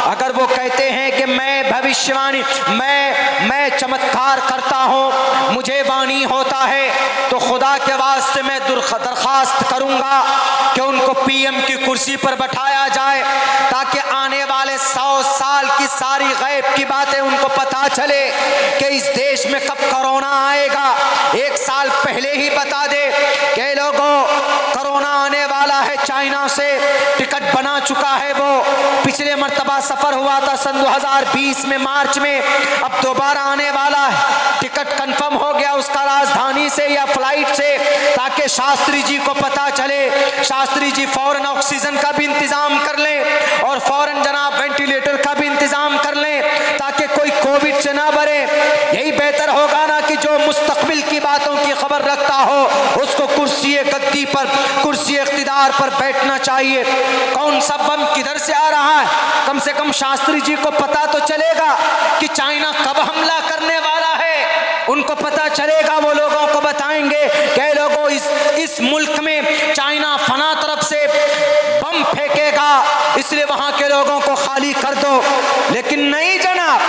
अगर वो कहते हैं कि मैं भविष्यवाणी, मैं चमत्कार करता हूँ, मुझे वाणी होता है, तो खुदा के वास्ते मैं दरखास्त करूँगा कि उनको पीएम की कुर्सी पर बैठाया जाए, ताकि आने वाले 100 साल की सारी गैब की बातें उनको पता चले कि इस देश में कब कोरोना आएगा। 1 साल पहले ही बता दे कि लोगों कोरोना आने वाला है, चाइना से टिकट बना चुका है। वो पिछले मर्तबा सफर हुआ था सन 2020 में मार्च में, अब दोबारा आने वाला है, टिकट कंफर्म हो गया उसका राजधानी से या फ्लाइट से, ताकि शास्त्री जी को पता चले। शास्त्री जी फौरन ऑक्सीजन का भी इंतजाम कर लें और फौरन जनाब वेंटिलेटर का भी इंतजाम कर लें, ताकि कोई कोविड से ना मरे। यही बेहतर होगा ना कि जो मुस्तकबिल की बातों की खबर रखता हो उसको कुर्सी गद्दी पर, कुर्सी इख्तिदार पर बैठना चाहिए। कौन सा बम किधर से आ रहा है, कम से कम शास्त्री जी को पता तो चलेगा कि चाइना कब हमला करने वाला है, उनको पता चलेगा, वो लोगों को बताएंगे कि लोगों इस मुल्क में चाइना फना तरफ से बम फेंकेगा, इसलिए वहां के लोगों को खाली कर दो। लेकिन नहीं जनाब,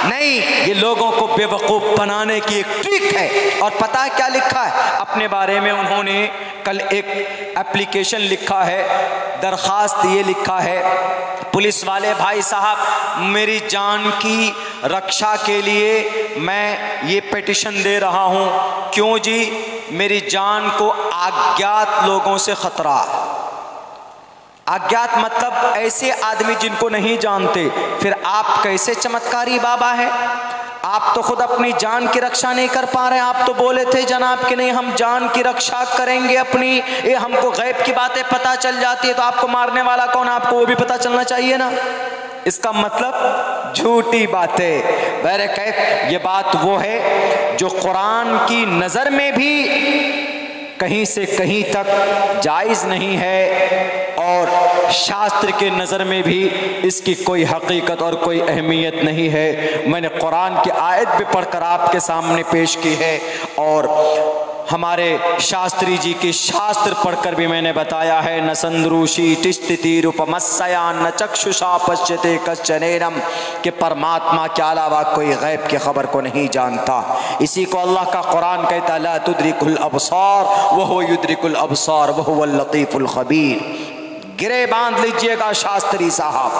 नहीं, ये लोगों को बेवकूफ बनाने की एक ट्रिक है। और पता है क्या लिखा है अपने बारे में? उन्होंने कल एक एप्लीकेशन लिखा है, दरखास्त ये लिखा है, पुलिस वाले भाई साहब, मेरी जान की रक्षा के लिए मैं ये पिटीशन दे रहा हूँ। क्यों जी? मेरी जान को अज्ञात लोगों से खतरा। अज्ञात मतलब ऐसे आदमी जिनको नहीं जानते। फिर आप कैसे चमत्कारी बाबा है? आप तो खुद अपनी जान की रक्षा नहीं कर पा रहे। आप तो बोले थे जनाब कि नहीं, हम जान की रक्षा करेंगे अपनी, ये हमको गैब की बातें पता चल जाती है, तो आपको मारने वाला कौन, आपको वो भी पता चलना चाहिए ना। इसका मतलब झूठी बातें। बहरकैफ ये बात वो है जो कुरान की नज़र में भी कहीं से कहीं तक जायज़ नहीं है और शास्त्र के नज़र में भी इसकी कोई हकीकत और कोई अहमियत नहीं है। मैंने कुरान की आयत भी पढ़कर आपके सामने पेश की है और हमारे शास्त्री जी की शास्त्र पढ़कर भी मैंने बताया है। न संद्रूषी तिष्ठति रूपमस्या न चक्षुषा पश्यते कश्चनेनम, कि परमात्मा के अलावा कोई गैब की खबर को नहीं जानता। इसी को अल्लाह का कुरान कहता है, ला तुद्रिकुल अबसार वहु युद्रिकुल अबसार वहुवल लतीफुल खबीर। गिरे बांध लीजिएगा शास्त्री साहब,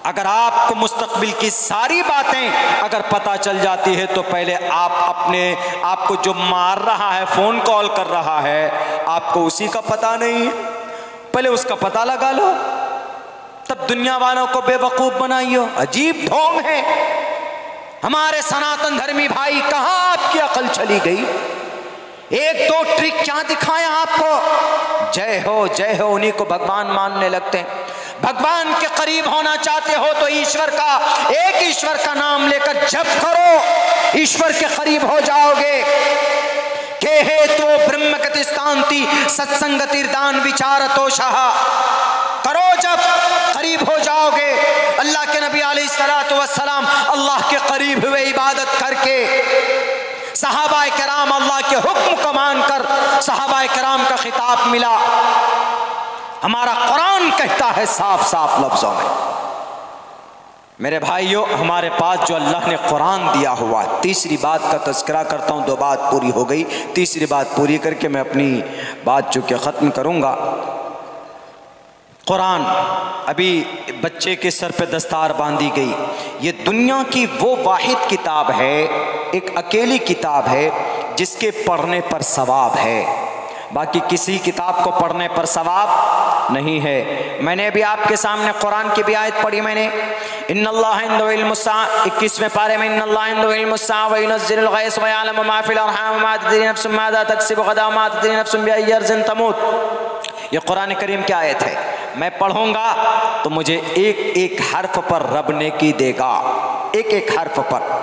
अगर आपको मुस्तकबिल की सारी बातें अगर पता चल जाती है तो पहले आप अपने आपको जो मार रहा है, फोन कॉल कर रहा है, आपको उसी का पता नहीं है, पहले उसका पता लगा लो, तब दुनिया वालों को बेवकूफ बनाइयो। अजीब ढोंग है। हमारे सनातन धर्मी भाई, कहां आपकी अकल चली गई? एक दो ट्रिक क्या दिखाया आपको? जय हो उन्हीं को भगवान मानने लगते हैं। भगवान के करीब होना चाहते हो तो ईश्वर का, एक ईश्वर का नाम लेकर जप करो, ईश्वर के करीब हो जाओगे। के हे तो ब्रह्म गतिस्तांति सत्संगतिर्दान विचारतो शाह, करो जब, करीब हो जाओगे। अल्लाह के नबी अलैहिस्सलातु वस्सलाम अल्लाह के करीब हुए इबादत करके। सहाबाए किराम अल्लाह के हुक्म को मानकर सहाबाए किराम का खिताब मिला। हमारा कुरान कहता है साफ साफ लफ्जों में, मेरे भाइयों, हमारे पास जो अल्लाह ने कुरान दिया हुआ। तीसरी बात का तज़किरा करता हूँ, 2 बात पूरी हो गई, तीसरी बात पूरी करके मैं अपनी बात चूँकि ख़त्म करूँगा। कुरान, अभी बच्चे के सर पे दस्तार बांधी गई। ये दुनिया की वो वाहिद किताब है, एक अकेली किताब है जिसके पढ़ने पर सवाब है। बाकी किसी किताब को पढ़ने पर सवाब नहीं है। मैंने भी आपके सामने कुरान की भी आयत पढ़ी मैंने, इन्नल्लाह इंदहु इल्मुस्साअ 21वें पारे में, इन्नल्लाह इंदहु इल्मुस्साअ व युनज़्ज़िलुल गैस व यअलमु मा फिल अरहाम व मा तदरी नफ्सुम माज़ा तक्सिबु गदा व मा तदरी नफ्सुम बिअय्यि अर्ज़िन तमूत। ये कुरान करीम की आयत है। मैं पढ़ूंगा तो मुझे एक एक हर्फ पर रब नेकी देगा, एक एक हर्फ पर।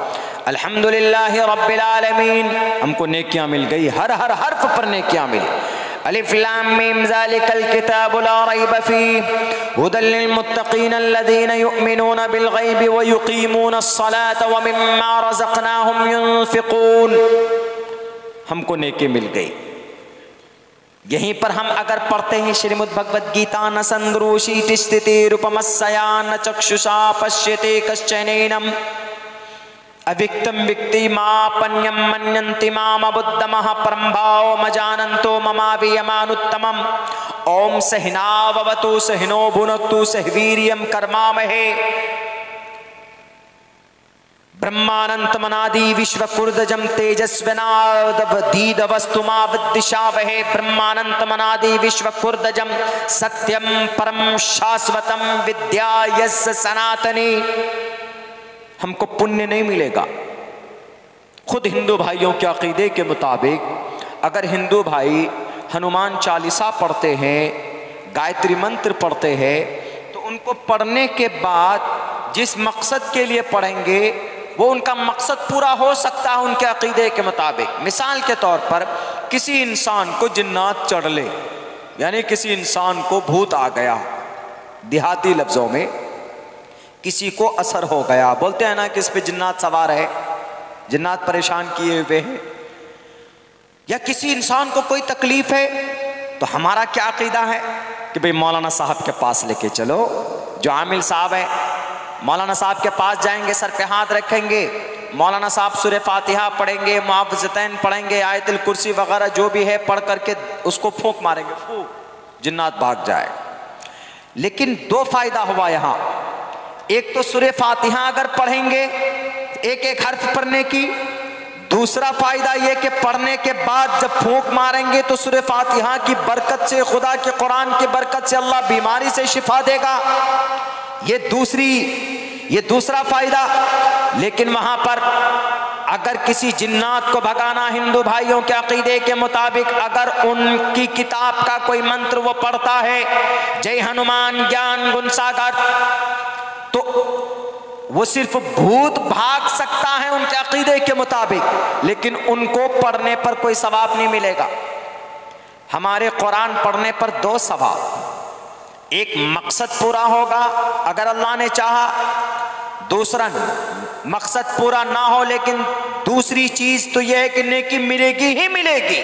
अल्हम्दुलिल्लाहि रब्बिल आलमीन, हमको नेकियां मिल गई, हर हर हर्फ पर नेकियां मिली। अलिफ लाम मीम ज़ालिकल किताबु ला रैब फीहि हुदल लिल मुत्तक़ीन अल्लज़ीना युमिनूना बिल गैबि व युक़ीमूनस सलाता व मिम्मा रज़क़नाहुम युनफ़िक़ून। हमको नेकी मिल गई। यहीं पर हम अगर पढ़ते हैं श्रीमद् भगवद गीता, न संदृशीति स्थिति रूपमस्या न चक्षुषा पश्यते कश्चनैनम अविक्तम विक्तिमापन्यम मन्यन्ति माम बुद्धमः परं भावमजानन्तो ममावियमानुत्तमम्। ओम सहनाववतु सहनो भुनक्तु सह वीर्यं कर्मामहे। ब्रह्मानंतमनादि विश्वकुर्दजं तेजस्विनावधीतवस्तुमा विद्विषावहे। ब्रह्मानंतमनादि विश्वकुर्दजं सत्यं परम शाश्वतं विद्या यस्य सनातनी। हमको पुण्य नहीं मिलेगा। खुद हिंदू भाइयों के अकीदे के मुताबिक अगर हिंदू भाई हनुमान चालीसा पढ़ते हैं, गायत्री मंत्र पढ़ते हैं, तो उनको पढ़ने के बाद जिस मकसद के लिए पढ़ेंगे वो उनका मकसद पूरा हो सकता है उनके अकीदे के मुताबिक। मिसाल के तौर पर किसी इंसान को जिन्नात चढ़ ले, यानी किसी इंसान को भूत आ गया, देहाती लफ्जों में किसी को असर हो गया, बोलते हैं ना कि इस पे जिन्नात सवार है, जिन्नात परेशान किए हुए हैं, या किसी इंसान को कोई तकलीफ है, तो हमारा क्या अकीदा है कि भाई मौलाना साहब के पास लेके चलो। जो आमिल साहब है, मौलाना साहब के पास जाएंगे, सर पे हाथ रखेंगे, मौलाना साहब सूरह फातिहा पढ़ेंगे, मुआवज़तैन पढ़ेंगे, आयतुल कुर्सी वगैरह जो भी है पढ़ करके उसको फूंक मारेंगे, फूंक, जिन्नात भाग जाए। लेकिन दो फायदा हुआ यहाँ। एक तो सूरह फातिहा अगर पढ़ेंगे एक एक हर्फ पढ़ने की, दूसरा फायदा यह कि पढ़ने के बाद जब फूंक मारेंगे तो सूरह फातिहा की बरकत से, खुदा के कुरान की बरकत से अल्लाह बीमारी से शिफा देगा। ये दूसरा फायदा। लेकिन वहां पर अगर किसी जिन्नात को भगाना, हिंदू भाइयों के अकीदे के मुताबिक अगर उनकी किताब का कोई मंत्र वो पढ़ता है, जय हनुमान ज्ञान गुण सागर, तो वो सिर्फ भूत भाग सकता है उनके अकीदे के मुताबिक, लेकिन उनको पढ़ने पर कोई सवाब नहीं मिलेगा। हमारे कुरान पढ़ने पर दो सवाब, एक मकसद पूरा होगा अगर अल्लाह ने चाहा, दूसरा मकसद पूरा ना हो लेकिन दूसरी चीज तो यह है कि नेकी मिलेगी ही मिलेगी।